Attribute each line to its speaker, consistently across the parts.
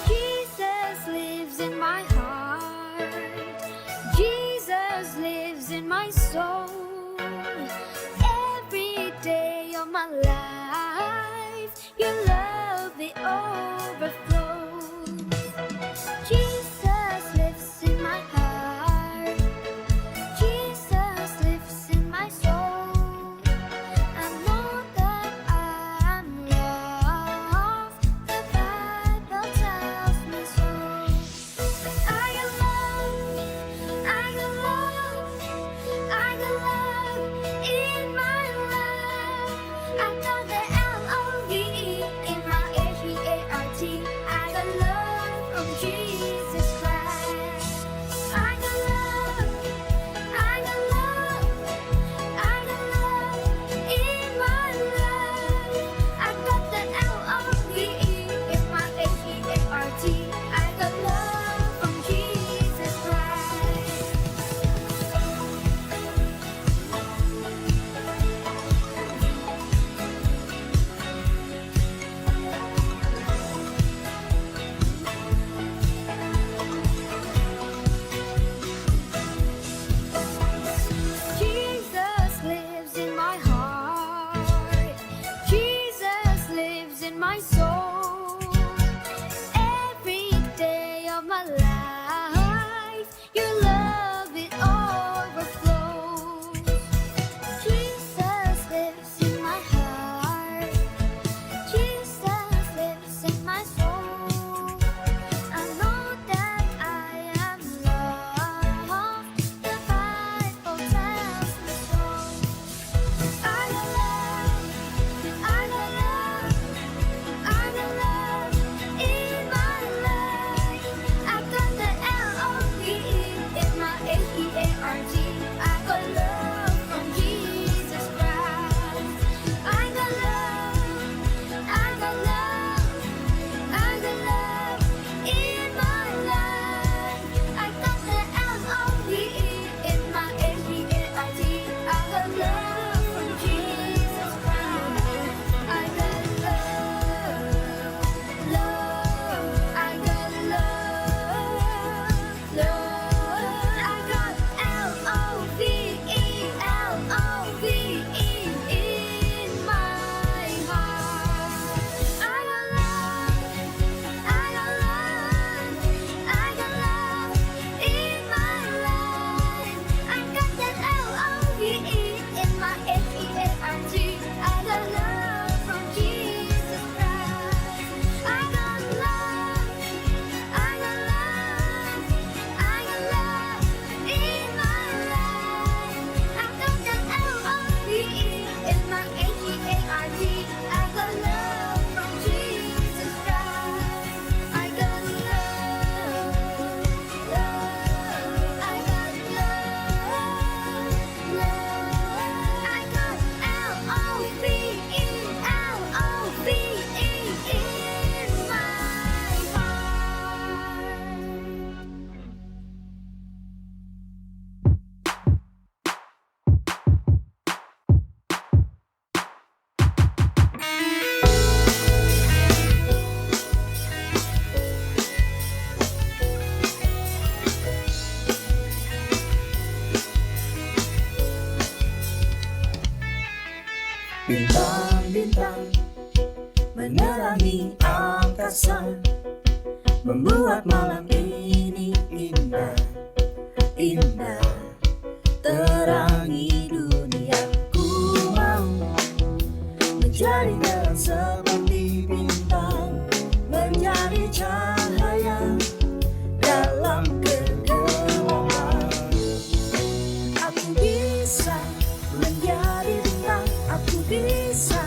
Speaker 1: Jesus lives in my heart. Jesus lives in my soul. Every day of my life, your love it overflows. Jesus lives in my heart. Jesus lives in my soul. I know that I'm loved. The Bible tells me so. I got love. I got love. I got love in my life. I got the L-O-V-E in my H-E-A-R-T. I got love from Jesus Christ. I got love. I got love. I got love in my life. I got the L-O-V-E in my H-E-A-R-T. I got love from Jesus Christ. Jesus lives in my heart. Jesus lives in my soul. Every day of my life, your love it overflows. Jesus lives in my heart. Jesus lives in my soul. I know that I am loved. The Bible tells me so. I got love. I got love. I got love in my life. I got the L-O-V-E in my H-E-A-R-T. I got love from Jesus Christ. I got love. I got love. I got love in my life. I got the L-O-V-E in my H-E-A-R-T. I got love from Jesus Christ. I got love, love. I got love, love. I got L-O-V-E, L-O-V-E in my heart. I got love. I got love. I got love in my life. I got that L-O-V-E in my H-E-A-R-T. I got love from Jesus Christ. I got love. I got love. I got love in my life. I got that L-O-V-E in my H-E-A-R-T. I got love from Jesus Christ. I got love, love. I got love, love. I got L-O-V-E, L-O-V-E in my heart.
Speaker 2: Bintang-bintang menerangi angkasa, membuat malam ini indah, indah. Terangi dunia, ku mau menjadi terang seperti bintang, menjadi cahaya dalam kegelapan. Aku bisa menjadi bintang, aku bisa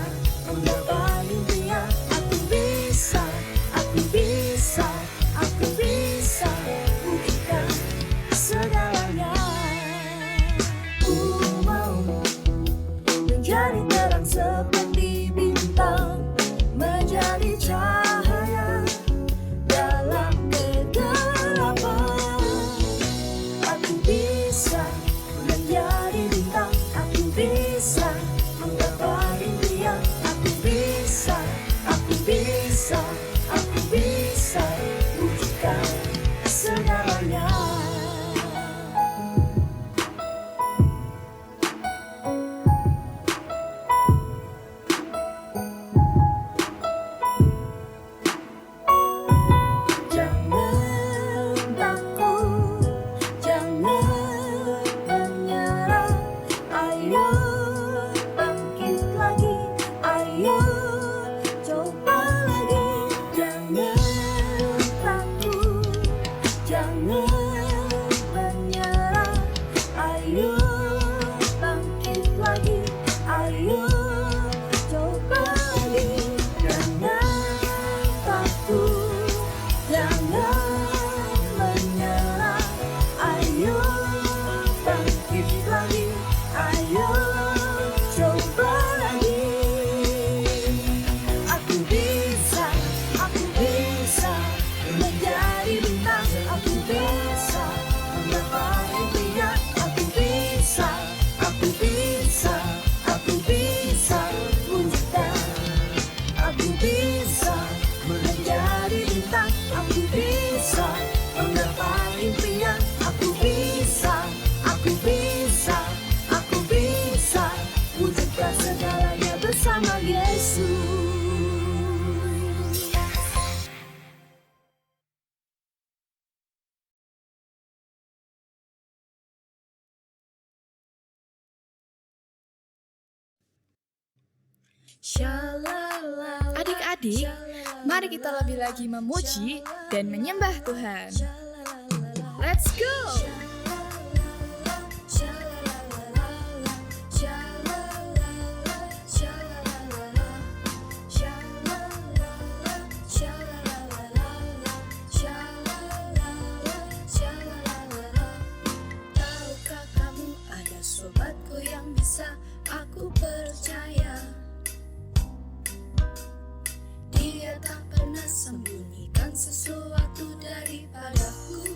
Speaker 2: menggapai impian, aku bisa, aku bisa, aku bisa buktikan segalanya. Ku mau menjadi terang seperti bintang, Aku bisa menjadi bintang, aku bisa menggapai impian. Aku bisa, aku bisa, aku bisa wujudkan segalanya bersama Yesus.
Speaker 3: Adik-adik, mari kita lebih lagi memuji dan menyembah Tuhan. Let's go!
Speaker 2: Tahukah kamu ada sobatku yang bisa aku percaya? Dia tak pernah sembunyikan sesuatu daripadaku.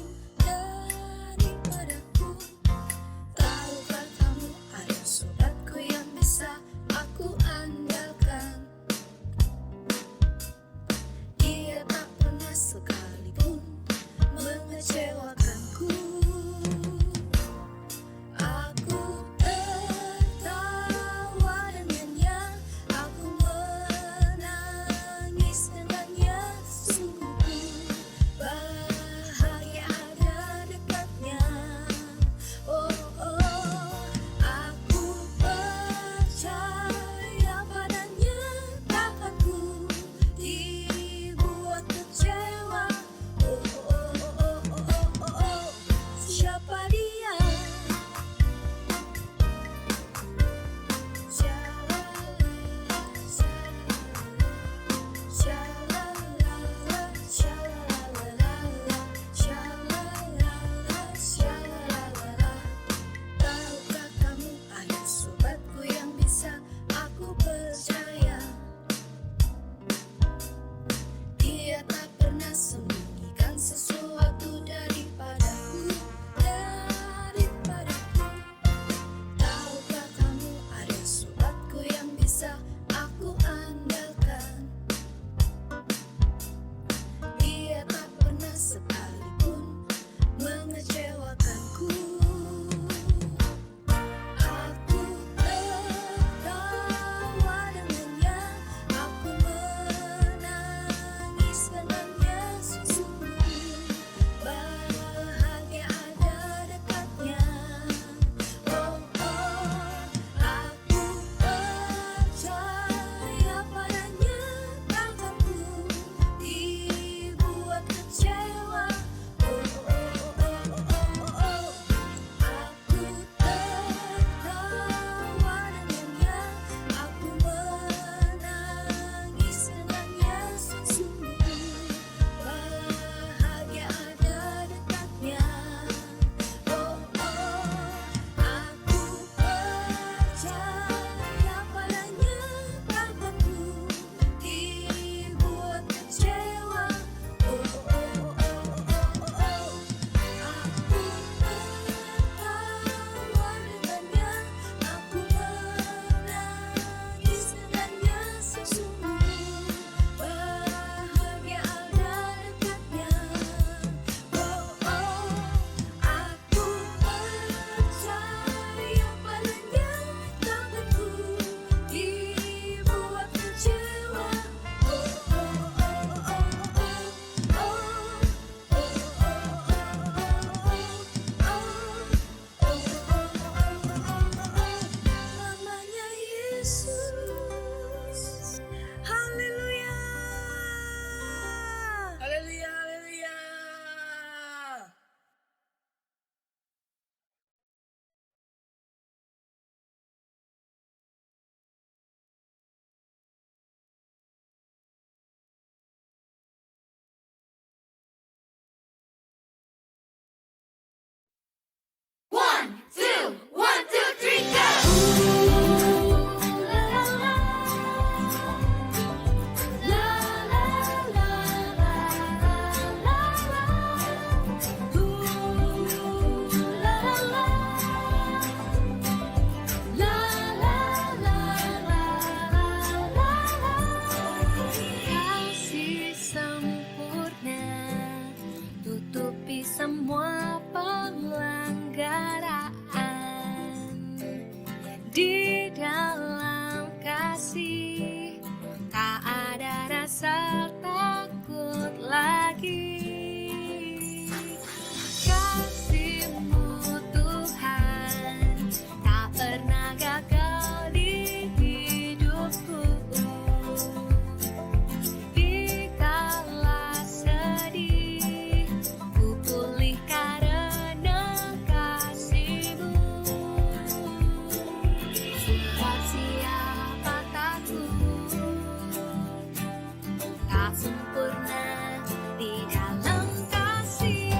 Speaker 2: tak sempurna di dalam kasih.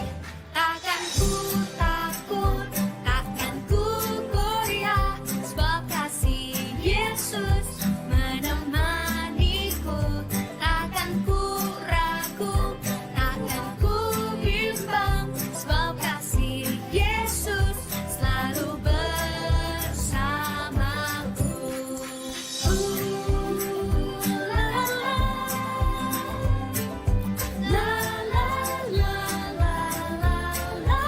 Speaker 2: Takkan ku takut, takkan ku goyah, sebab kasih Yesus menemaniku. Takkan ku ragu, takkan ku bimbang, sebab kasih Yesus selalu bersamaku. La la la la la la la.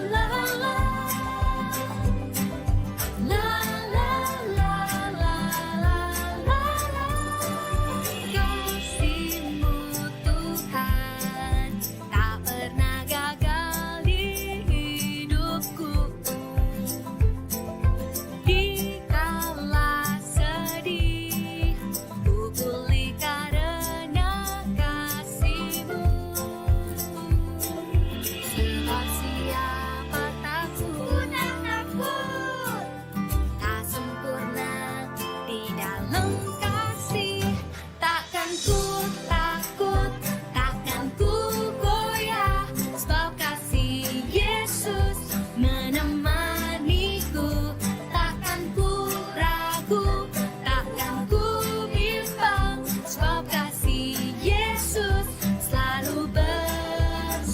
Speaker 2: La la la. La la la la la la. Kasih-Mu Tuhan tak pernah gagal di hidupku. Dikala sedih, ku pulih karena kasih-Mu. Sebab siapa takut, tak sempurna di dalam kasih. Takkan ku takut, takkan ku goyah, sebab kasih Yesus menemaniku. Takkan ku ragu, takkan ku bimbang, sebab kasih Yesus selalu bersamaku.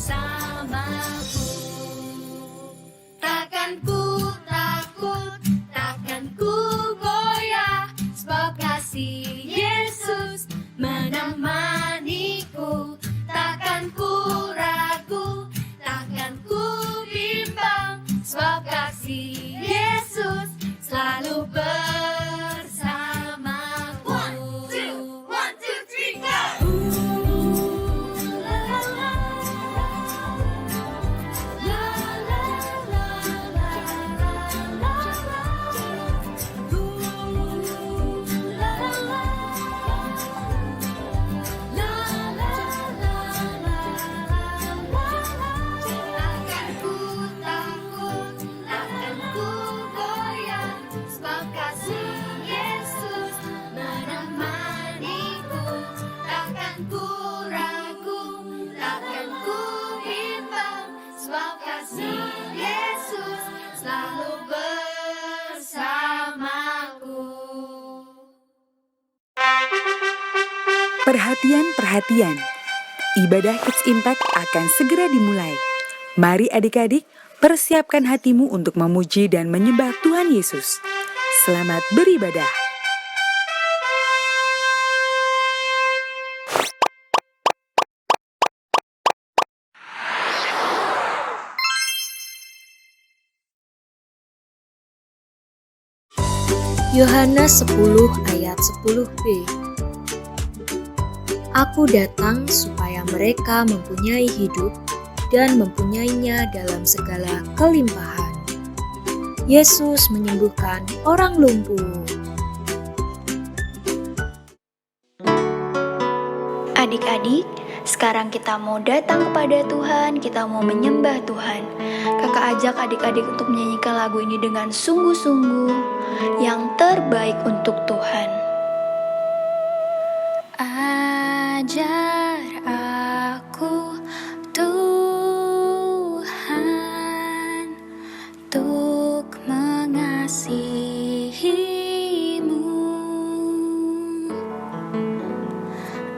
Speaker 2: Takkan ku takut, takkan ku goyah, sebab kasih Yesus menemaniku. Takkan ku ragu, takkan ku bimbang, sebab kasih Yesus selalu bersamaku. One, two, three, go! La la la. La la la la la la la. La la la. La la la la la la. Takkan ku takut, takkan ku goyah, sebab kasih Yesus menemaniku. Takkan ku ragu, takkan ku bimbang, sebab kasih Yesus selalu bersamaku.
Speaker 4: Perhatian, perhatian. Ibadah Kids Impact akan segera dimulai. Mari adik-adik, persiapkan hatimu untuk memuji dan menyembah Tuhan Yesus. Selamat beribadah.
Speaker 5: Yohanes 10 ayat 10b. Aku datang supaya mereka mempunyai hidup dan mempunyainya dalam segala kelimpahan. Yesus menyembuhkan orang lumpuh.
Speaker 6: Adik-adik, sekarang kita mau datang kepada Tuhan, kita mau menyembah Tuhan. Kakak ajak adik-adik untuk menyanyikan lagu ini dengan sungguh-sungguh yang terbaik untuk Tuhan.
Speaker 1: Ajar aku Tuhan untuk mengasihi-Mu.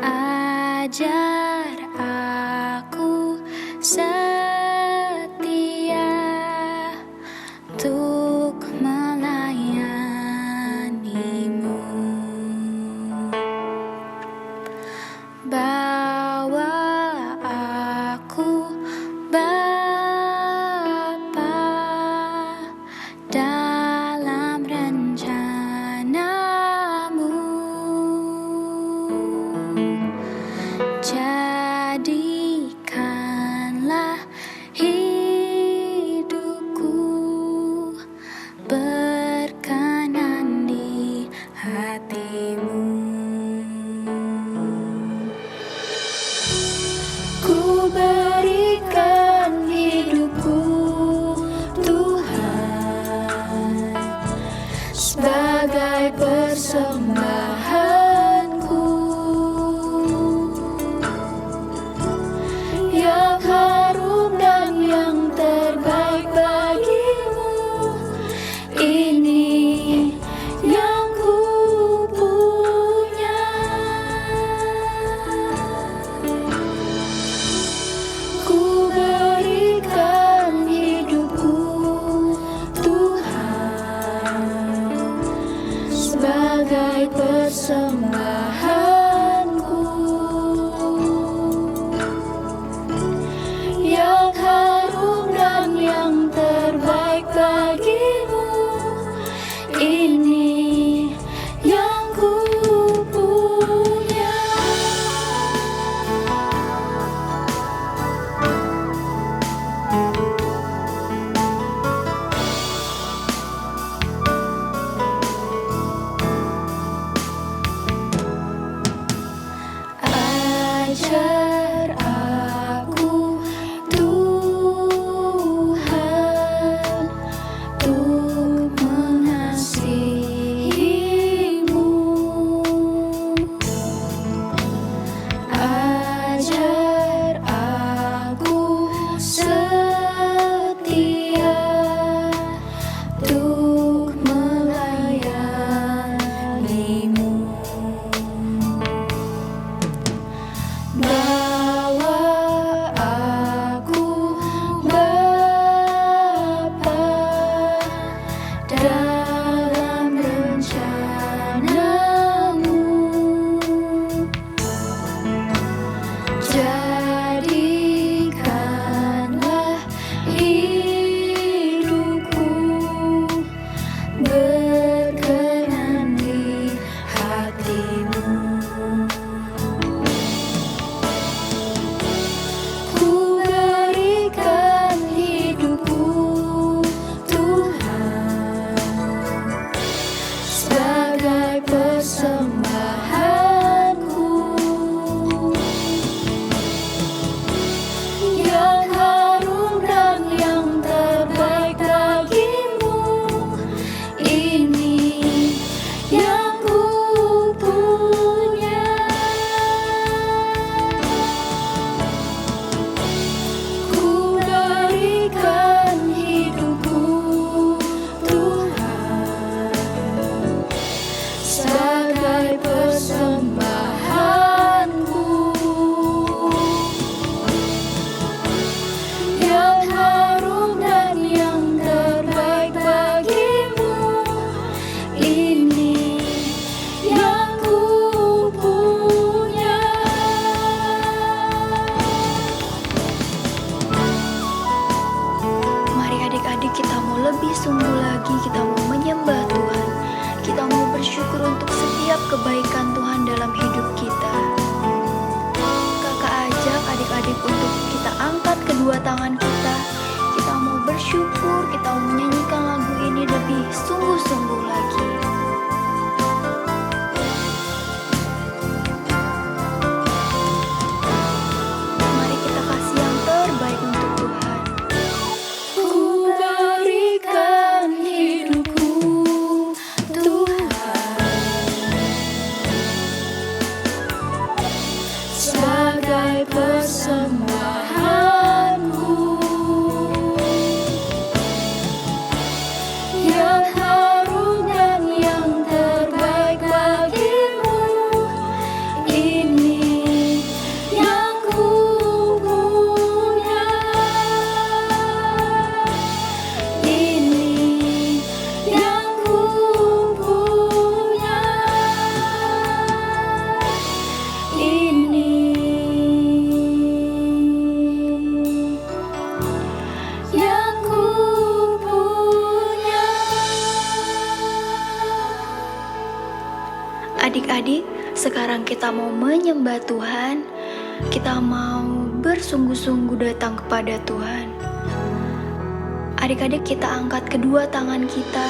Speaker 1: Ajar aku setia untuk melayani-Mu. Bawa aku Bapa dalam rencana-Mu. Jadikanlah hidupku berkenan di hati-Mu. Ku berikan hidupku Tuhan sebagai persembahan
Speaker 2: persembahanku yang harum dan yang terbaik bagimu. Ini yang ku punya. Ajar aku Tuhan untuk mengasihimu. Ajar aku setia untuk melayanimu. Bawa aku Bapa dalam rencanamu. Jadikanlah hidupku berkenan di hatimu. Ku berikan hidupku Tuhan sebagai persembahanku yang harum dan yang terbaik bagimu. Ini yang ku punya. Ku berikan hidupku Tuhan sebagai persembahanku yang harum dan yang terbaik bagimu. Ini yang ku punya.
Speaker 6: Mari adik-adik kita mau lebih sungguh lagi, kita mau menyembah Tuhan. Kita mau bersyukur untuk setiap kebaikan Tuhan dalam hidup kita. Kakak ajak adik-adik untuk kita angkat kedua tangan kita. Kita mau bersyukur, kita mau menyanyikan lagu ini lebih sungguh-sungguh lagi. Mari kita kasih yang terbaik untuk Tuhan.
Speaker 2: Ku berikan hidupku Tuhan sebagai persembahanku yang harum dan yang terbaik bagimu. Ini yang ku punya. Ini yang ku punya. Ini yang ku punya.
Speaker 6: Adik-adik, sekarang kita mau menyembah Tuhan. Kita mau bersungguh-sungguh datang kepada Tuhan. Adik-adik, kita angkat kedua tangan kita.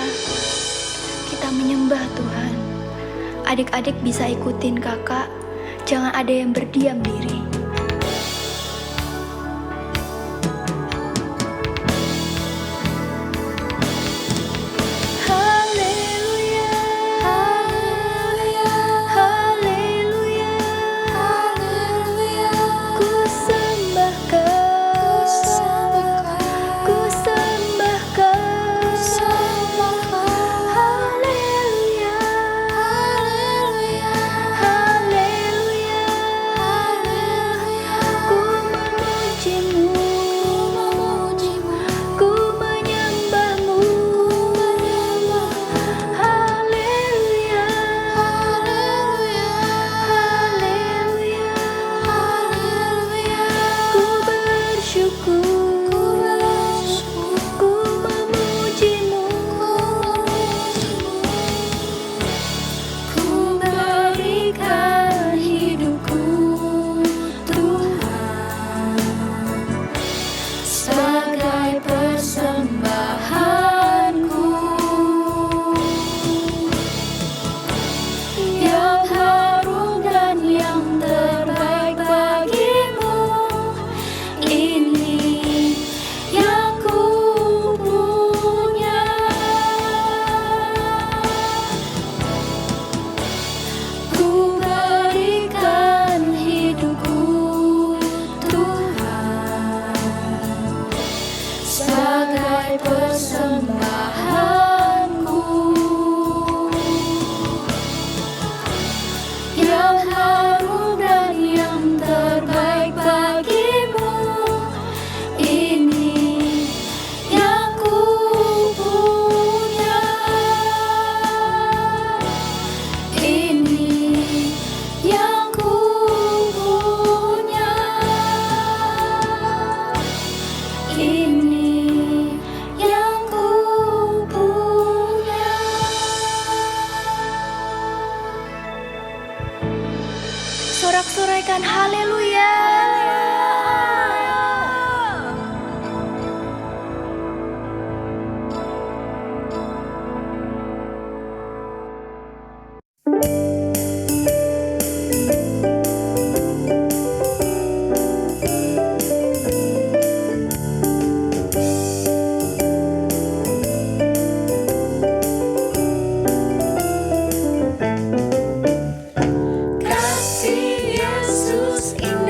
Speaker 6: Kita menyembah Tuhan. Adik-adik bisa ikutin kakak. Jangan ada yang berdiam diri. Haleluya, haleluya, haleluya, haleluya. Ku sembahkan, ku sembahkan, haleluya, haleluya, haleluya, sorak-sorai haleluya.
Speaker 2: Kasih Yesus indah.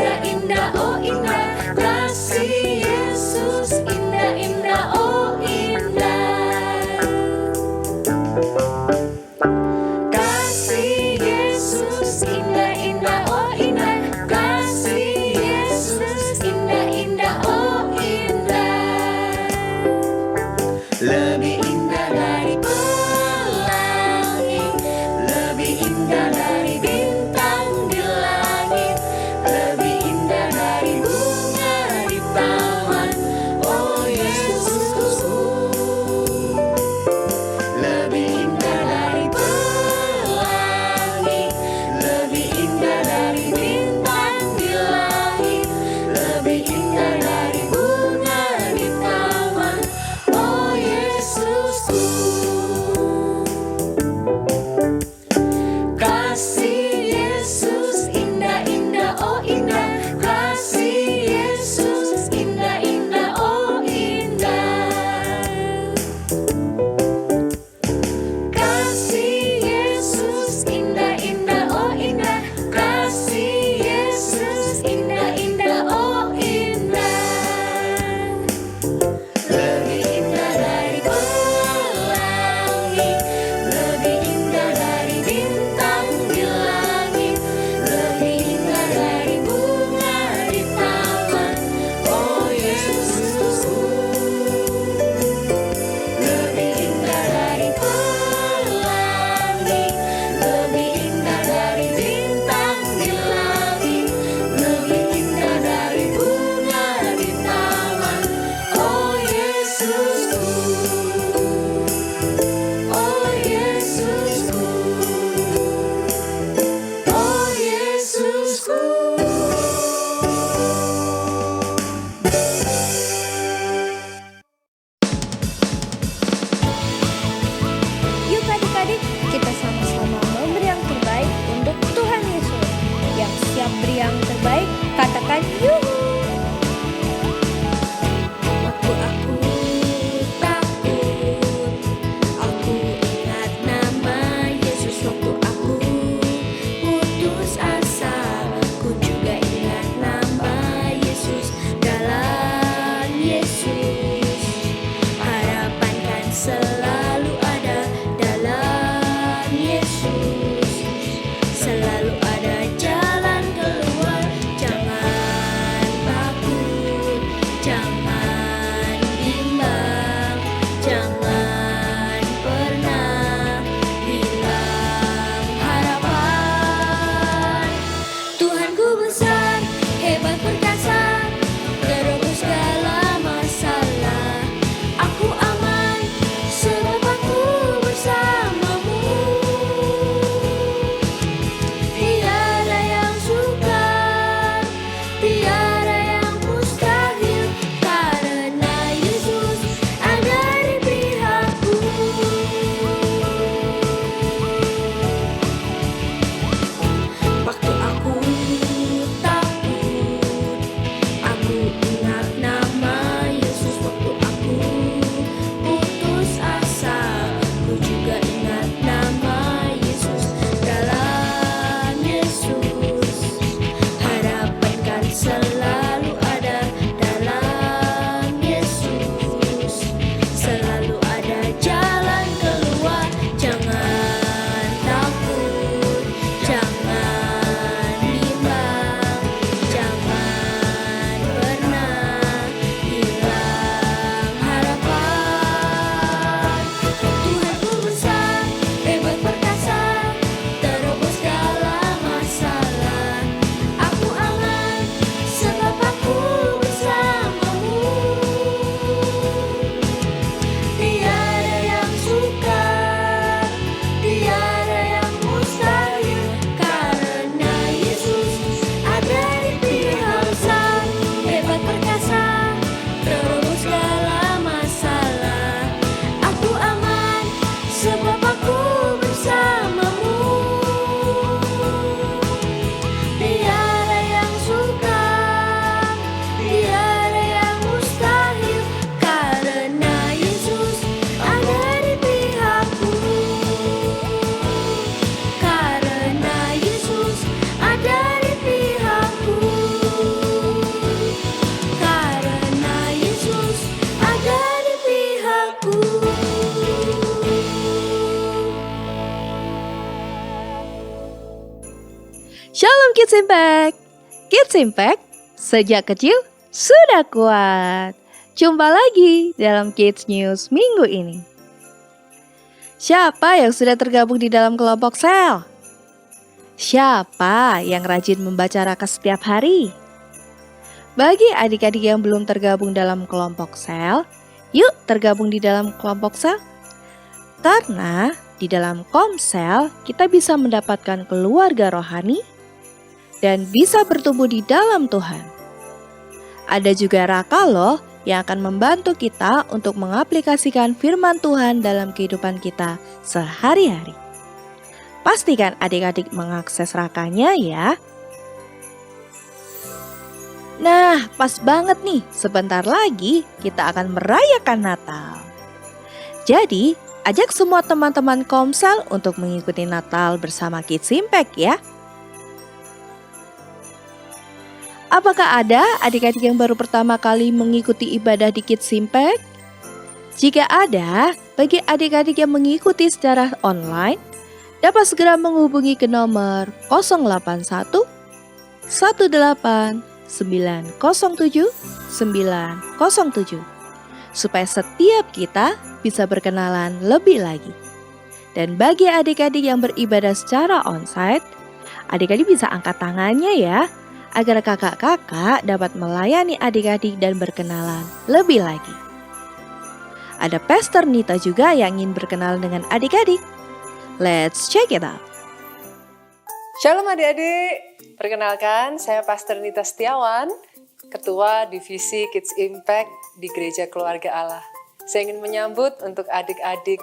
Speaker 7: Shalom Kids Impact! Kids Impact, sejak kecil sudah kuat. Jumpa lagi dalam Kids News minggu ini. Siapa yang sudah tergabung di dalam kelompok sel? Siapa yang rajin membaca raka setiap hari? Bagi adik-adik yang belum tergabung dalam kelompok sel, yuk tergabung di dalam kelompok sel. Karena di dalam komsel kita bisa mendapatkan keluarga rohani dan bisa bertumbuh di dalam Tuhan. Ada juga raka loh yang akan membantu kita untuk mengaplikasikan firman Tuhan dalam kehidupan kita sehari-hari. Pastikan adik-adik mengakses rakanya ya. Nah, pas banget nih, sebentar lagi kita akan merayakan Natal. Jadi, ajak semua teman-teman Komsel untuk mengikuti Natal bersama Kids Impact ya. Apakah ada adik-adik yang baru pertama kali mengikuti ibadah di Kids Impact? Jika ada, bagi adik-adik yang mengikuti secara online, dapat segera menghubungi ke nomor 081 18 907 907 supaya setiap kita bisa berkenalan lebih lagi. Dan bagi adik-adik yang beribadah secara onsite, adik-adik bisa angkat tangannya ya, agar kakak-kakak dapat melayani adik-adik dan berkenalan lebih lagi. Ada Pastor Nita juga yang ingin berkenalan dengan adik-adik. Let's check it out.
Speaker 8: Shalom adik-adik, perkenalkan saya Pastor Nita Setiawan, Ketua Divisi Kids Impact di Gereja Keluarga Allah. Saya ingin menyambut untuk adik-adik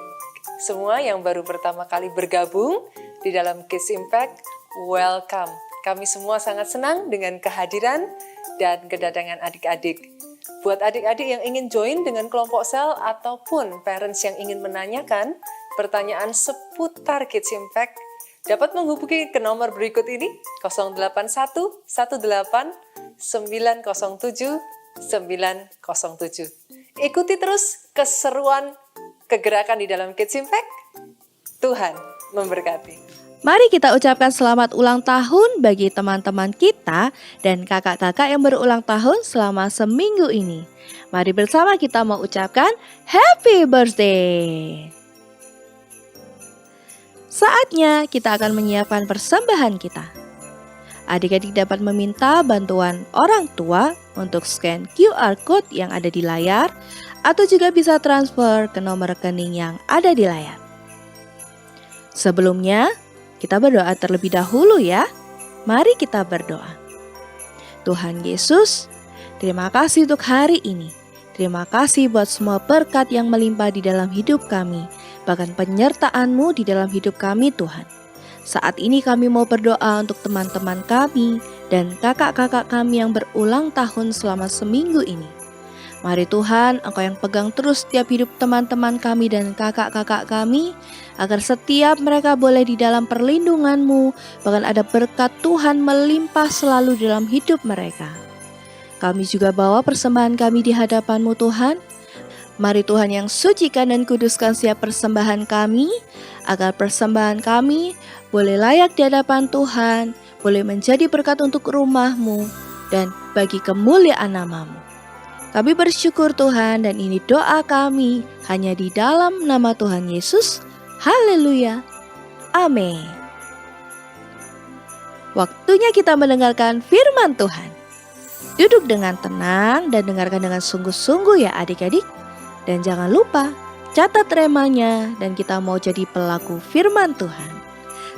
Speaker 8: semua yang baru pertama kali bergabung di dalam Kids Impact, welcome. Kami semua sangat senang dengan kehadiran dan kedatangan adik-adik. Buat adik-adik yang ingin join dengan kelompok sel ataupun parents yang ingin menanyakan pertanyaan seputar Kids Impact, dapat menghubungi ke nomor berikut ini 081 18 907 907. Ikuti terus keseruan kegerakan di dalam Kids Impact. Tuhan memberkati.
Speaker 7: Mari kita ucapkan selamat ulang tahun bagi teman-teman kita dan kakak-kakak yang berulang tahun selama seminggu ini. Mari bersama kita mengucapkan Happy Birthday! Saatnya kita akan menyiapkan persembahan kita. Adik-adik dapat meminta bantuan orang tua untuk scan QR Code yang ada di layar atau juga bisa transfer ke nomor rekening yang ada di layar. Sebelumnya, kita berdoa terlebih dahulu ya. Mari kita berdoa. Tuhan Yesus, terima kasih untuk hari ini. Terima kasih buat semua berkat yang melimpah di dalam hidup kami. Bahkan penyertaan-Mu di dalam hidup kami Tuhan. Saat ini kami mau berdoa untuk teman-teman kami dan kakak-kakak kami yang berulang tahun selama seminggu ini. Mari Tuhan, Engkau yang pegang terus setiap hidup teman-teman kami dan kakak-kakak kami, agar setiap mereka boleh di dalam perlindungan-Mu, bahkan ada berkat Tuhan melimpah selalu dalam hidup mereka. Kami juga bawa persembahan kami di hadapan-Mu Tuhan. Mari Tuhan yang sucikan dan kuduskan setiap persembahan kami, agar persembahan kami boleh layak di hadapan Tuhan, boleh menjadi berkat untuk rumah-Mu, dan bagi kemuliaan nama-Mu. Kami bersyukur Tuhan, dan ini doa kami hanya di dalam nama Tuhan Yesus. Haleluya. Amin. Waktunya kita mendengarkan firman Tuhan. Duduk dengan tenang dan dengarkan dengan sungguh-sungguh ya adik-adik. Dan jangan lupa, catat remanya dan kita mau jadi pelaku firman Tuhan.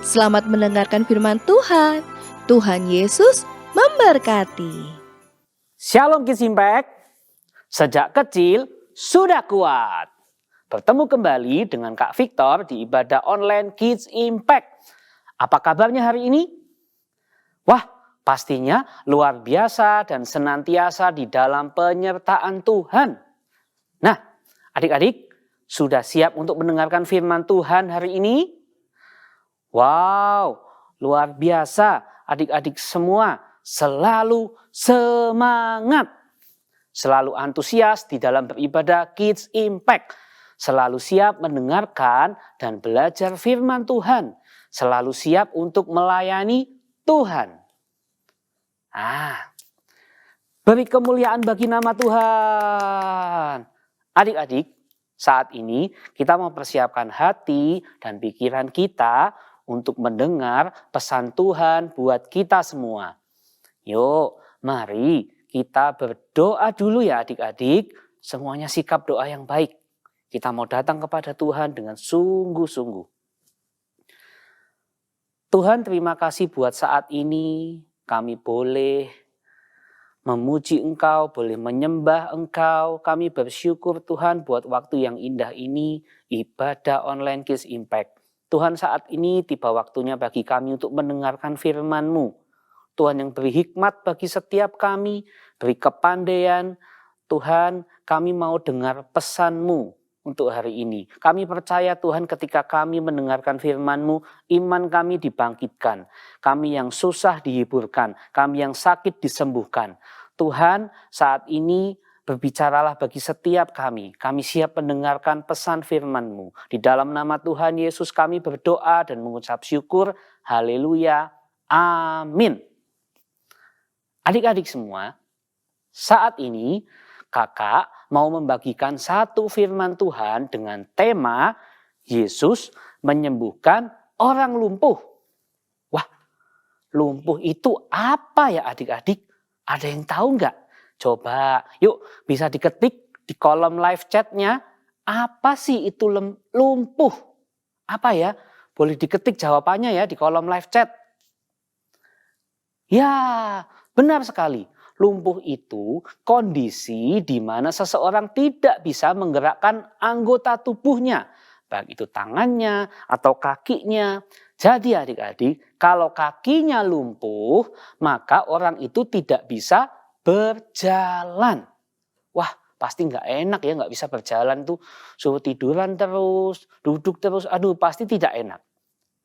Speaker 7: Selamat mendengarkan firman Tuhan. Tuhan Yesus memberkati.
Speaker 9: Shalom Kids Impact. Sejak kecil sudah kuat. Bertemu kembali dengan Kak Victor di ibadah online Kids Impact. Apa kabarnya hari ini? Wah, pastinya luar biasa dan senantiasa di dalam penyertaan Tuhan. Nah, adik-adik, sudah siap untuk mendengarkan firman Tuhan hari ini? Wow, luar biasa. Adik-adik semua selalu semangat. Selalu antusias di dalam beribadah Kids Impact. Selalu siap mendengarkan dan belajar firman Tuhan. Selalu siap untuk melayani Tuhan. Beri kemuliaan bagi nama Tuhan. Adik-adik, saat ini kita mempersiapkan hati dan pikiran kita untuk mendengar pesan Tuhan buat kita semua. Yuk, mari kita berdoa dulu ya adik-adik. Semuanya sikap doa yang baik. Kita mau datang kepada Tuhan dengan sungguh-sungguh. Tuhan, terima kasih buat saat ini kami boleh memuji Engkau, boleh menyembah Engkau. Kami bersyukur Tuhan buat waktu yang indah ini, ibadah online Kids Impact. Tuhan, saat ini tiba waktunya bagi kami untuk mendengarkan firman-Mu. Tuhan yang beri hikmat bagi setiap kami, beri kepandaian. Tuhan, kami mau dengar pesan-Mu untuk hari ini. Kami percaya Tuhan ketika kami mendengarkan firman-Mu, iman kami dibangkitkan. Kami yang susah dihiburkan, kami yang sakit disembuhkan. Tuhan, saat ini berbicaralah bagi setiap kami. Kami siap mendengarkan pesan firman-Mu. Di dalam nama Tuhan Yesus kami berdoa dan mengucap syukur. Haleluya. Amin. Adik-adik semua, saat ini kakak mau membagikan satu firman Tuhan dengan tema Yesus menyembuhkan orang lumpuh. Wah, lumpuh itu apa ya adik-adik? Ada yang tahu nggak? Coba, yuk bisa diketik di kolom live chatnya. Apa sih itu lumpuh? Apa ya? Boleh diketik jawabannya ya di kolom live chat. Ya, benar sekali. Lumpuh itu kondisi di mana seseorang tidak bisa menggerakkan anggota tubuhnya, baik itu tangannya atau kakinya. Jadi adik-adik, kalau kakinya lumpuh, maka orang itu tidak bisa berjalan. Wah, pasti nggak enak ya, nggak bisa berjalan tuh. Suruh tiduran terus, duduk terus, aduh pasti tidak enak.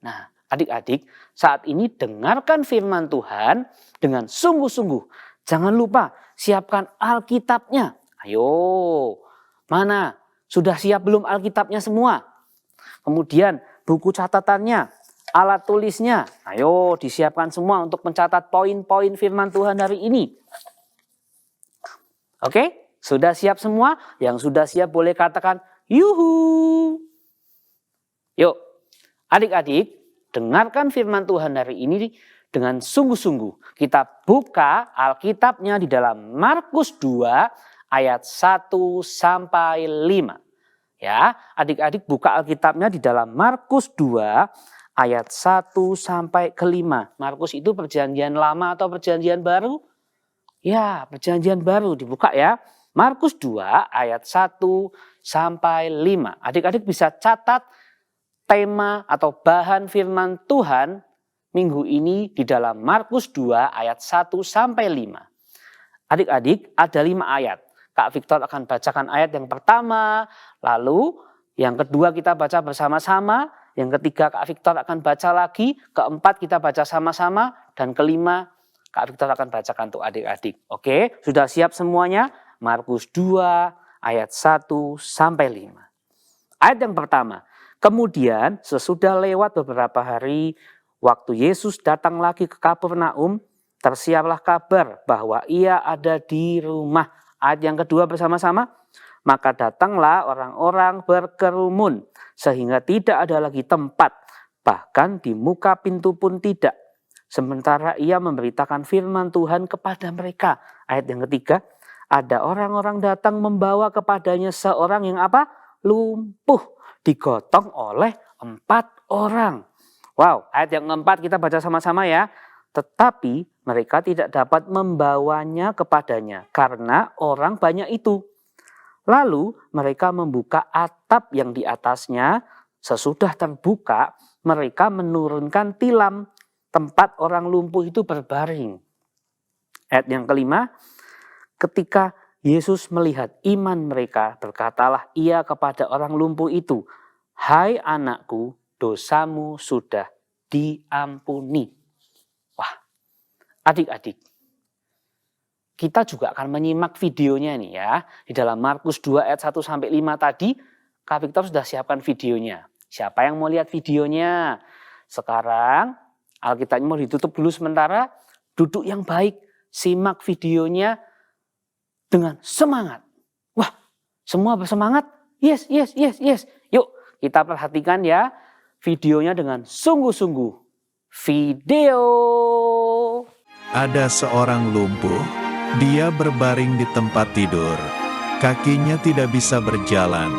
Speaker 9: Nah, adik-adik, saat ini dengarkan firman Tuhan dengan sungguh-sungguh. Jangan lupa siapkan Alkitabnya. Ayo, mana? Sudah siap belum Alkitabnya semua? Kemudian buku catatannya, alat tulisnya. Ayo disiapkan semua untuk mencatat poin-poin firman Tuhan hari ini. Oke, sudah siap semua? Yang sudah siap boleh katakan yuhu. Yuk, adik-adik, dengarkan firman Tuhan hari ini dengan sungguh-sungguh. Kita buka Alkitabnya di dalam Markus 2 ayat 1 sampai 5. Ya, adik-adik buka Alkitabnya di dalam Markus 2 ayat 1 sampai ke 5. Markus itu perjanjian lama atau perjanjian baru? Ya, perjanjian baru, dibuka ya. Markus 2 ayat 1 sampai 5. Adik-adik bisa catat tema atau bahan firman Tuhan minggu ini di dalam Markus 2 ayat 1 sampai 5. Adik-adik ada 5 ayat. Kak Victor akan bacakan ayat yang pertama, lalu yang kedua kita baca bersama-sama, yang ketiga Kak Victor akan baca lagi, keempat kita baca sama-sama, dan kelima Kak Victor akan bacakan untuk adik-adik. Oke, sudah siap semuanya? Markus 2 ayat 1 sampai 5. Ayat yang pertama, kemudian sesudah lewat beberapa hari, waktu Yesus datang lagi ke Kapernaum, tersiarlah kabar bahwa ia ada di rumah. Ayat yang kedua bersama-sama. Maka datanglah orang-orang berkerumun sehingga tidak ada lagi tempat. Bahkan di muka pintu pun tidak. Sementara ia memberitakan firman Tuhan kepada mereka. Ayat yang ketiga. Ada orang-orang datang membawa kepadanya seorang yang apa? Lumpuh. Digotong oleh 4 orang. Wow, ayat yang keempat kita baca sama-sama ya. Tetapi mereka tidak dapat membawanya kepadanya karena orang banyak itu. Lalu mereka membuka atap yang di atasnya. Sesudah terbuka, mereka menurunkan tilam tempat orang lumpuh itu berbaring. Ayat yang kelima, ketika Yesus melihat iman mereka, berkatalah ia kepada orang lumpuh itu, "Hai anakku, dosamu sudah diampuni." Wah, adik-adik, kita juga akan menyimak videonya nih ya. Di dalam Markus 2 ayat 1 sampai 5 tadi, Kak Victor sudah siapkan videonya. Siapa yang mau lihat videonya? Sekarang Alkitabnya mau ditutup dulu sementara, duduk yang baik, simak videonya dengan semangat. Wah, semua bersemangat? Yes, yes, yes, yes. Yuk, kita perhatikan ya videonya dengan sungguh-sungguh. Video.
Speaker 10: Ada seorang lumpuh, dia berbaring di tempat tidur. Kakinya tidak bisa berjalan.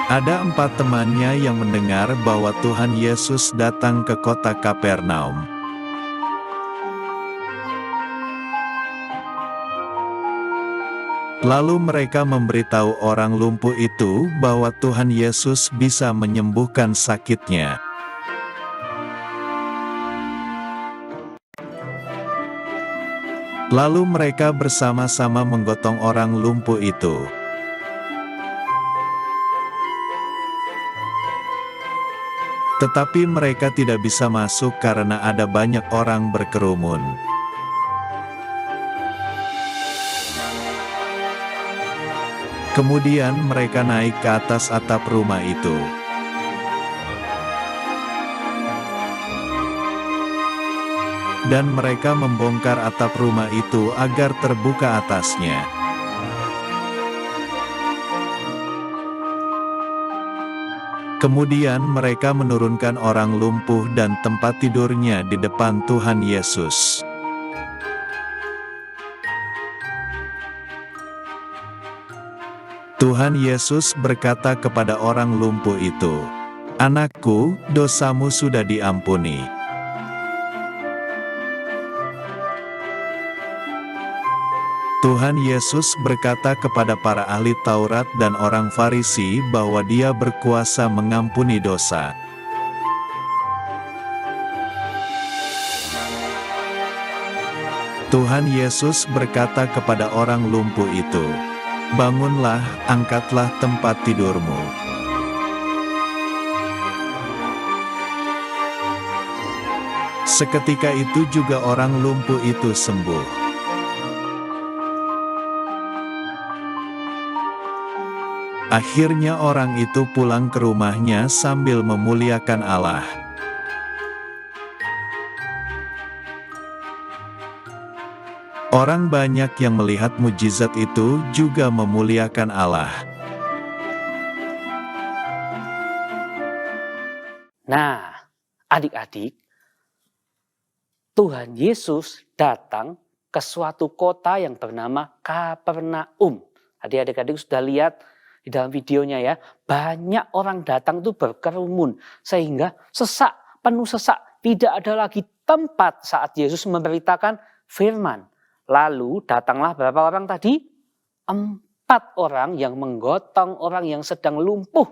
Speaker 10: Ada 4 temannya yang mendengar bahwa Tuhan Yesus datang ke kota Kapernaum. Lalu mereka memberitahu orang lumpuh itu bahwa Tuhan Yesus bisa menyembuhkan sakitnya. Lalu mereka bersama-sama menggotong orang lumpuh itu. Tetapi mereka tidak bisa masuk karena ada banyak orang berkerumun. Kemudian mereka naik ke atas atap rumah itu. Dan mereka membongkar atap rumah itu agar terbuka atasnya. Kemudian mereka menurunkan orang lumpuh dan tempat tidurnya di depan Tuhan Yesus. Tuhan Yesus berkata kepada orang lumpuh itu, "Anakku, dosamu sudah diampuni." Tuhan Yesus berkata kepada para ahli Taurat dan orang Farisi bahwa Dia berkuasa mengampuni dosa. Tuhan Yesus berkata kepada orang lumpuh itu, "Bangunlah, angkatlah tempat tidurmu." Seketika itu juga orang lumpuh itu sembuh. Akhirnya orang itu pulang ke rumahnya sambil memuliakan Allah. Orang banyak yang melihat mujizat itu juga memuliakan Allah.
Speaker 9: Nah, adik-adik, Tuhan Yesus datang ke suatu kota yang bernama Kapernaum. Tadi adik-adik sudah lihat di dalam videonya ya, banyak orang datang itu berkerumun sehingga sesak, penuh sesak, tidak ada lagi tempat saat Yesus memberitakan firman. Lalu datanglah berapa orang tadi? 4 orang yang menggotong orang yang sedang lumpuh.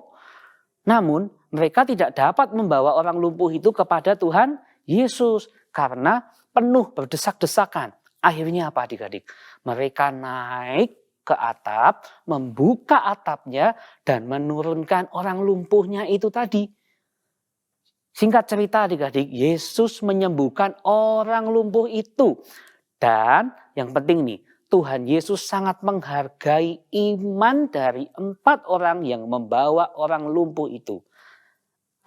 Speaker 9: Namun mereka tidak dapat membawa orang lumpuh itu kepada Tuhan Yesus karena penuh berdesak-desakan. Akhirnya apa adik-adik? Mereka naik ke atap, membuka atapnya, dan menurunkan orang lumpuhnya itu tadi. Singkat cerita adik-adik, Yesus menyembuhkan orang lumpuh itu. Dan yang penting nih, Tuhan Yesus sangat menghargai iman dari 4 orang yang membawa orang lumpuh itu.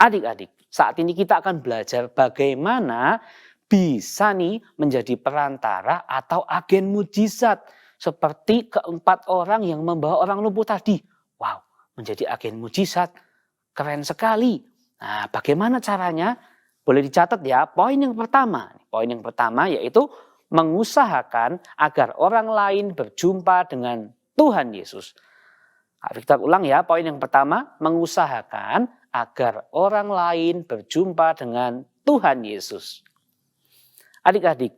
Speaker 9: Adik-adik, saat ini kita akan belajar bagaimana bisa nih menjadi perantara atau agen mujizat. Seperti ke-4 orang yang membawa orang lumpuh tadi. Wow, menjadi agen mujizat. Keren sekali. Nah, bagaimana caranya? Boleh dicatat ya, poin yang pertama. Poin yang pertama yaitu mengusahakan agar orang lain berjumpa dengan Tuhan Yesus. Kita ulang ya, poin yang pertama, mengusahakan agar orang lain berjumpa dengan Tuhan Yesus. Adik-adik,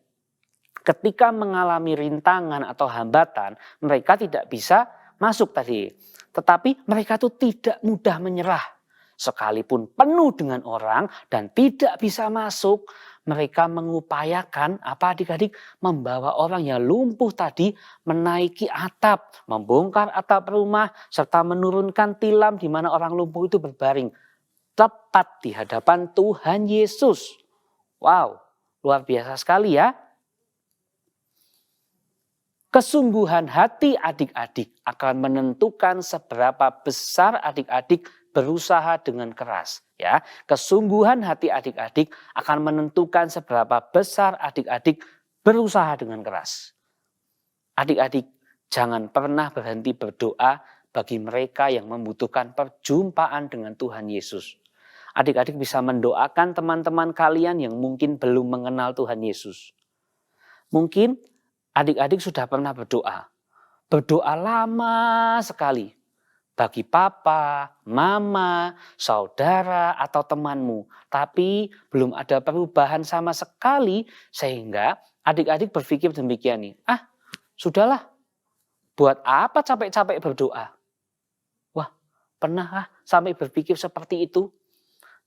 Speaker 9: ketika mengalami rintangan atau hambatan, mereka tidak bisa masuk tadi. Tetapi mereka itu tidak mudah menyerah. Sekalipun penuh dengan orang dan tidak bisa masuk, mereka mengupayakan apa adik-adik? Membawa orang yang lumpuh tadi menaiki atap, membongkar atap rumah, serta menurunkan tilam di mana orang lumpuh itu berbaring. Tepat di hadapan Tuhan Yesus. Wow, luar biasa sekali ya. Kesungguhan hati adik-adik akan menentukan seberapa besar adik-adik berusaha dengan keras. Ya, kesungguhan hati adik-adik akan menentukan seberapa besar adik-adik berusaha dengan keras. Adik-adik, jangan pernah berhenti berdoa bagi mereka yang membutuhkan perjumpaan dengan Tuhan Yesus. Adik-adik bisa mendoakan teman-teman kalian yang mungkin belum mengenal Tuhan Yesus. Mungkin adik-adik sudah pernah berdoa. Berdoa lama sekali bagi papa, mama, saudara, atau temanmu. Tapi belum ada perubahan sama sekali sehingga adik-adik berpikir demikian nih. Sudahlah, buat apa capek-capek berdoa? Wah, pernah sampai berpikir seperti itu?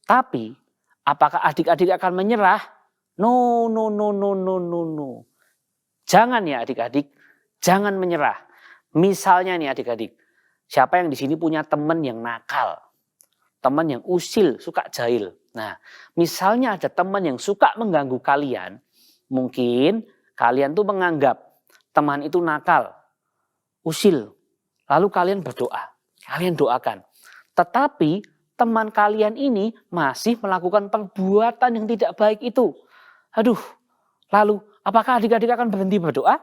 Speaker 9: Tapi apakah adik-adik akan menyerah? No. Jangan ya adik-adik, jangan menyerah. Misalnya nih adik-adik, siapa yang di sini punya teman yang nakal? Teman yang usil, suka jahil. Nah, misalnya ada teman yang suka mengganggu kalian, mungkin kalian tuh menganggap teman itu nakal, usil. Lalu kalian berdoa, kalian doakan. Tetapi teman kalian ini masih melakukan perbuatan yang tidak baik itu. Aduh, lalu apakah adik-adik akan berhenti berdoa?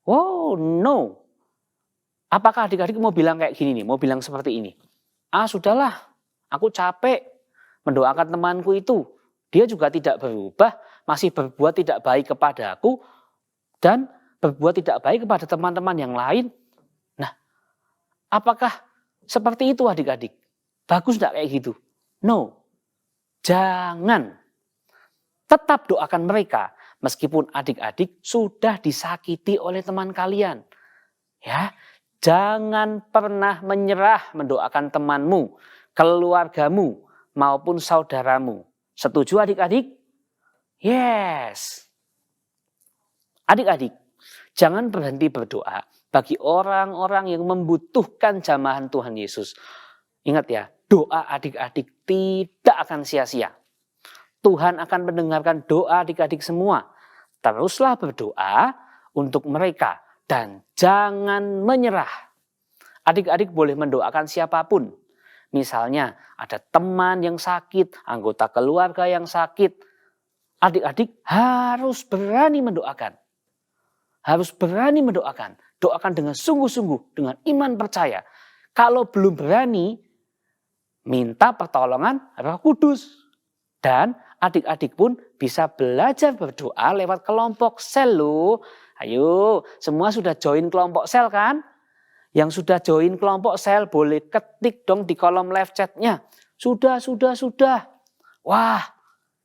Speaker 9: Oh no. Apakah adik-adik mau bilang kayak gini nih, mau bilang seperti ini? Sudahlah, aku capek mendoakan temanku itu. Dia juga tidak berubah, masih berbuat tidak baik kepada aku dan berbuat tidak baik kepada teman-teman yang lain. Nah, apakah seperti itu adik-adik? Bagus enggak kayak gitu? No. Jangan. Tetap doakan mereka meskipun adik-adik sudah disakiti oleh teman kalian. Ya, jangan pernah menyerah mendoakan temanmu, keluargamu maupun saudaramu. Setuju adik-adik? Yes. Adik-adik, jangan berhenti berdoa bagi orang-orang yang membutuhkan jamahan Tuhan Yesus. Ingat ya, doa adik-adik tidak akan sia-sia. Tuhan akan mendengarkan doa adik-adik semua. Teruslah berdoa untuk mereka dan jangan menyerah. Adik-adik boleh mendoakan siapapun. Misalnya ada teman yang sakit, anggota keluarga yang sakit. Adik-adik harus berani mendoakan. Harus berani mendoakan. Doakan dengan sungguh-sungguh, dengan iman percaya. Kalau belum berani, minta pertolongan Roh Kudus. Dan adik-adik pun bisa belajar berdoa lewat kelompok sel loh. Ayo, semua sudah join kelompok sel kan? Yang sudah join kelompok sel boleh ketik dong di kolom live chatnya. Sudah. Wah,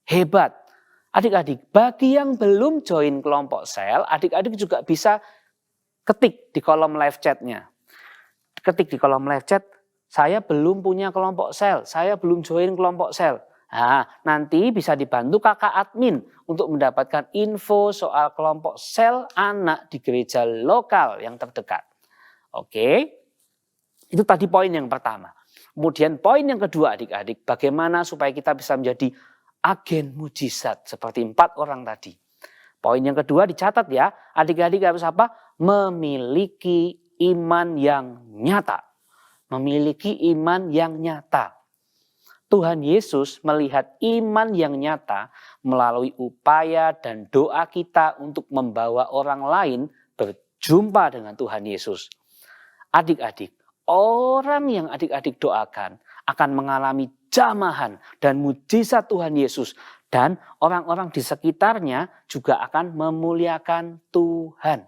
Speaker 9: hebat. Adik-adik, bagi yang belum join kelompok sel, adik-adik juga bisa ketik di kolom live chatnya. Ketik di kolom live chat, saya belum punya kelompok sel, saya belum join kelompok sel. Nah, nanti bisa dibantu kakak admin untuk mendapatkan info soal kelompok sel anak di gereja lokal yang terdekat. Oke, itu tadi poin yang pertama. Kemudian poin yang kedua adik-adik, bagaimana supaya kita bisa menjadi agen mujizat seperti 4 orang tadi. Poin yang kedua dicatat ya, adik-adik harus apa? Memiliki iman yang nyata. Memiliki iman yang nyata. Tuhan Yesus melihat iman yang nyata melalui upaya dan doa kita untuk membawa orang lain berjumpa dengan Tuhan Yesus. Adik-adik, orang yang adik-adik doakan akan mengalami jamahan dan mujizat Tuhan Yesus. Dan orang-orang di sekitarnya juga akan memuliakan Tuhan.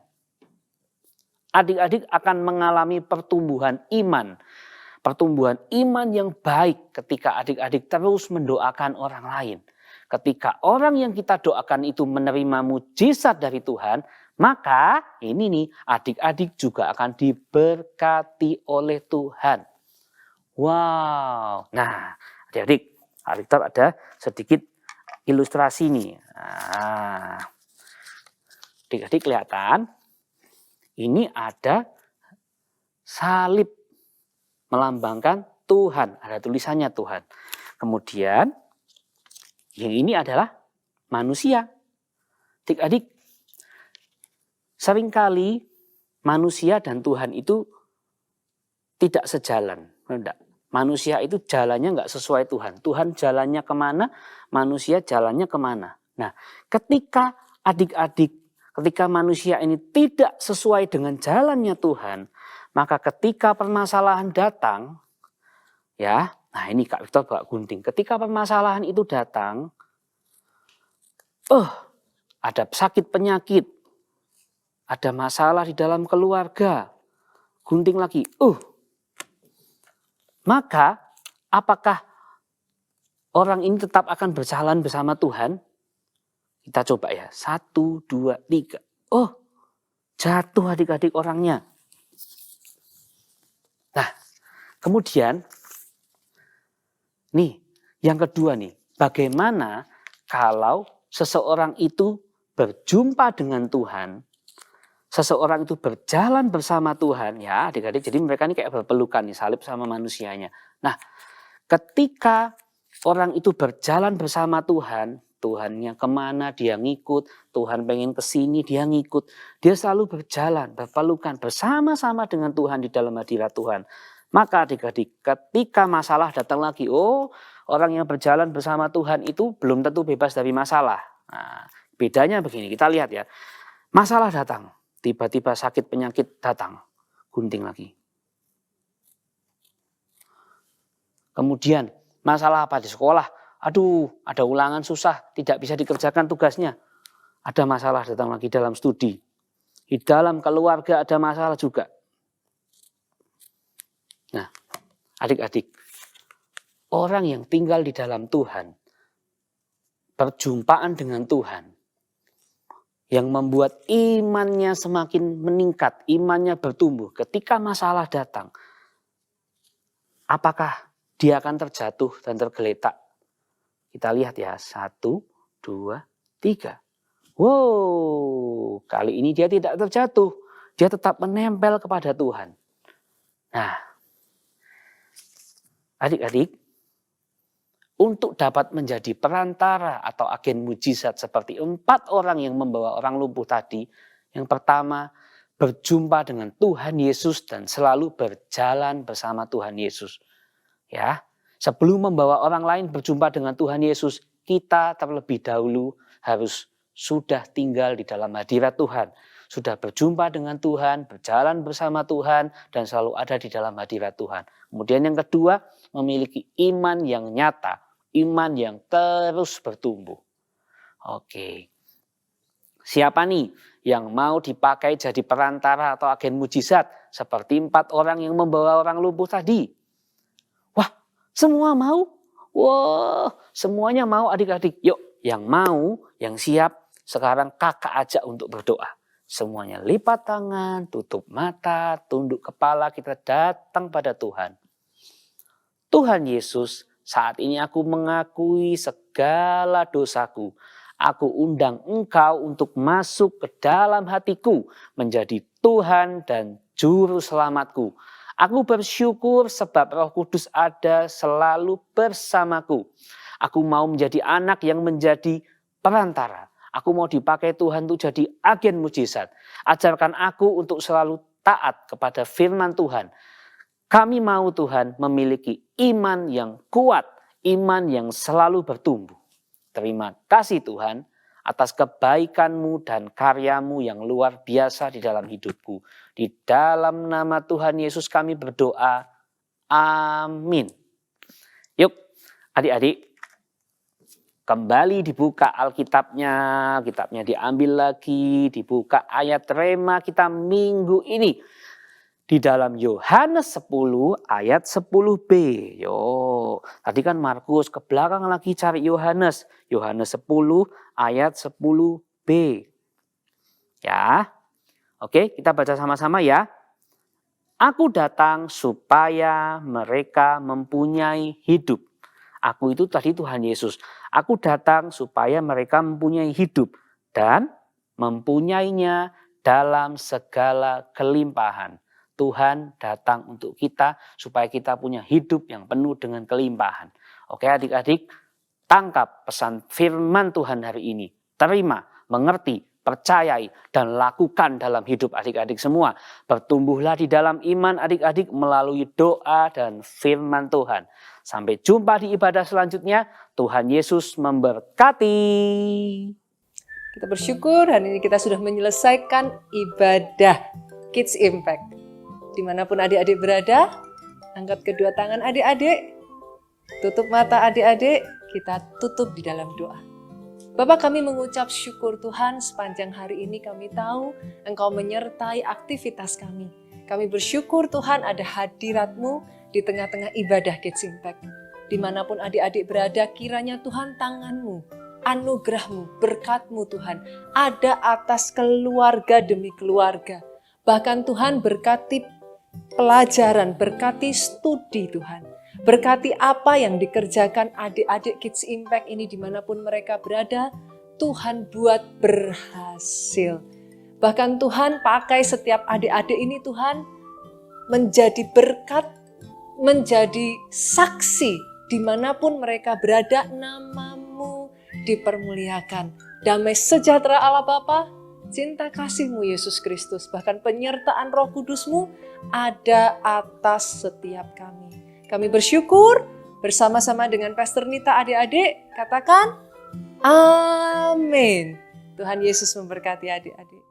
Speaker 9: Adik-adik akan mengalami pertumbuhan iman. Pertumbuhan iman yang baik ketika adik-adik terus mendoakan orang lain. Ketika orang yang kita doakan itu menerima mujizat dari Tuhan, maka ini nih adik-adik juga akan diberkati oleh Tuhan. Wow. Nah, adik-adik, Victor ada sedikit ilustrasi nih. Nah, adik-adik kelihatan, ini ada salib melambangkan Tuhan, ada tulisannya Tuhan. Kemudian yang ini adalah manusia. Adik-adik, seringkali manusia dan Tuhan itu tidak sejalan. Enggak. Manusia itu jalannya nggak sesuai Tuhan. Tuhan jalannya kemana, manusia jalannya kemana. Nah, ketika adik-adik, ketika manusia ini tidak sesuai dengan jalannya Tuhan, maka ketika permasalahan datang, ya, nah ini Kak Victor bawa gunting. Ketika permasalahan itu datang, ada sakit penyakit, ada masalah di dalam keluarga, gunting lagi, maka apakah orang ini tetap akan berjalan bersama Tuhan? Kita coba ya, 1, 2, 3. Jatuh adik-adik orangnya. Nah, kemudian, nih, yang kedua nih, bagaimana kalau seseorang itu berjumpa dengan Tuhan, seseorang itu berjalan bersama Tuhan, ya adik-adik, jadi mereka ini kayak berpelukan nih, salib sama manusianya. Nah, ketika orang itu berjalan bersama Tuhan, Tuhannya kemana dia ngikut, Tuhan pengen kesini dia ngikut, dia selalu berjalan, berpelukan bersama-sama dengan Tuhan di dalam hadirat Tuhan. Maka adik-adik, ketika masalah datang lagi, orang yang berjalan bersama Tuhan itu belum tentu bebas dari masalah. Nah, bedanya begini, kita lihat ya, masalah datang. Tiba-tiba sakit penyakit datang, gunting lagi. Kemudian masalah apa di sekolah? Aduh, ada ulangan susah, tidak bisa dikerjakan tugasnya. Ada masalah datang lagi dalam studi. Di dalam keluarga ada masalah juga. Nah, adik-adik, orang yang tinggal di dalam Tuhan, perjumpaan dengan Tuhan, yang membuat imannya semakin meningkat, imannya bertumbuh. Ketika masalah datang, apakah dia akan terjatuh dan tergeletak? Kita lihat ya, 1, 2, 3. Wow, kali ini dia tidak terjatuh. Dia tetap menempel kepada Tuhan. Nah, adik-adik, untuk dapat menjadi perantara atau agen mujizat seperti 4 orang yang membawa orang lumpuh tadi. Yang pertama, berjumpa dengan Tuhan Yesus dan selalu berjalan bersama Tuhan Yesus. Ya, sebelum membawa orang lain berjumpa dengan Tuhan Yesus, kita terlebih dahulu harus sudah tinggal di dalam hadirat Tuhan. Sudah berjumpa dengan Tuhan, berjalan bersama Tuhan, dan selalu ada di dalam hadirat Tuhan. Kemudian yang kedua, memiliki iman yang nyata. Iman yang terus bertumbuh. Oke. Siapa nih yang mau dipakai jadi perantara atau agen mujizat seperti 4 orang yang membawa orang lumpuh tadi? Wah, semua mau? Wah, semuanya mau adik-adik. Yuk, yang mau, yang siap, sekarang kakak ajak untuk berdoa. Semuanya lipat tangan, tutup mata, tunduk kepala, kita datang pada Tuhan. Tuhan Yesus, saat ini aku mengakui segala dosaku. Aku undang Engkau untuk masuk ke dalam hatiku, menjadi Tuhan dan Juru Selamatku. Aku bersyukur sebab Roh Kudus ada selalu bersamaku. Aku mau menjadi anak yang menjadi perantara. Aku mau dipakai Tuhan untuk jadi agen mujizat. Ajarkan aku untuk selalu taat kepada firman Tuhan. Kami mau Tuhan memiliki iman yang kuat, iman yang selalu bertumbuh. Terima kasih Tuhan atas kebaikan-Mu dan karya-Mu yang luar biasa di dalam hidupku. Di dalam nama Tuhan Yesus kami berdoa. Amin. Yuk adik-adik, kembali dibuka Alkitabnya. Kitabnya diambil lagi, dibuka ayat rema kita minggu ini. Di dalam Yohanes 10 ayat 10b. Yo, tadi kan Markus, ke belakang lagi cari Yohanes. Yohanes 10 ayat 10b. Ya. Oke, kita baca sama-sama ya. Aku datang supaya mereka mempunyai hidup. Aku itu tadi Tuhan Yesus. Aku datang supaya mereka mempunyai hidup dan mempunyainya dalam segala kelimpahan. Tuhan datang untuk kita supaya kita punya hidup yang penuh dengan kelimpahan. Oke adik-adik, tangkap pesan firman Tuhan hari ini. Terima, mengerti, percayai, dan lakukan dalam hidup adik-adik semua. Bertumbuhlah di dalam iman adik-adik melalui doa dan firman Tuhan. Sampai jumpa di ibadah selanjutnya. Tuhan Yesus memberkati.
Speaker 8: Kita bersyukur hari ini kita sudah menyelesaikan ibadah Kids Impact. Dimanapun adik-adik berada, angkat kedua tangan adik-adik, tutup mata adik-adik, kita tutup di dalam doa. Bapak, kami mengucap syukur Tuhan sepanjang hari ini kami tahu Engkau menyertai aktivitas kami. Kami bersyukur Tuhan ada hadirat-Mu di tengah-tengah ibadah Kids Impact. Dimanapun adik-adik berada, kiranya Tuhan tangan-Mu, anugerah-Mu, berkat-Mu Tuhan ada atas keluarga demi keluarga. Bahkan Tuhan berkati pelajaran, berkati studi Tuhan. Berkati apa yang dikerjakan adik-adik Kids Impact ini dimanapun mereka berada, Tuhan buat berhasil. Bahkan Tuhan pakai setiap adik-adik ini Tuhan menjadi berkat, menjadi saksi dimanapun mereka berada, nama-Mu dipermuliakan. Damai sejahtera Allah Bapa, cinta kasih-Mu Yesus Kristus, bahkan penyertaan Roh Kudus-Mu ada atas setiap kami. Kami bersyukur bersama-sama dengan Pastor Nita adik-adik, katakan amin. Tuhan Yesus memberkati adik-adik.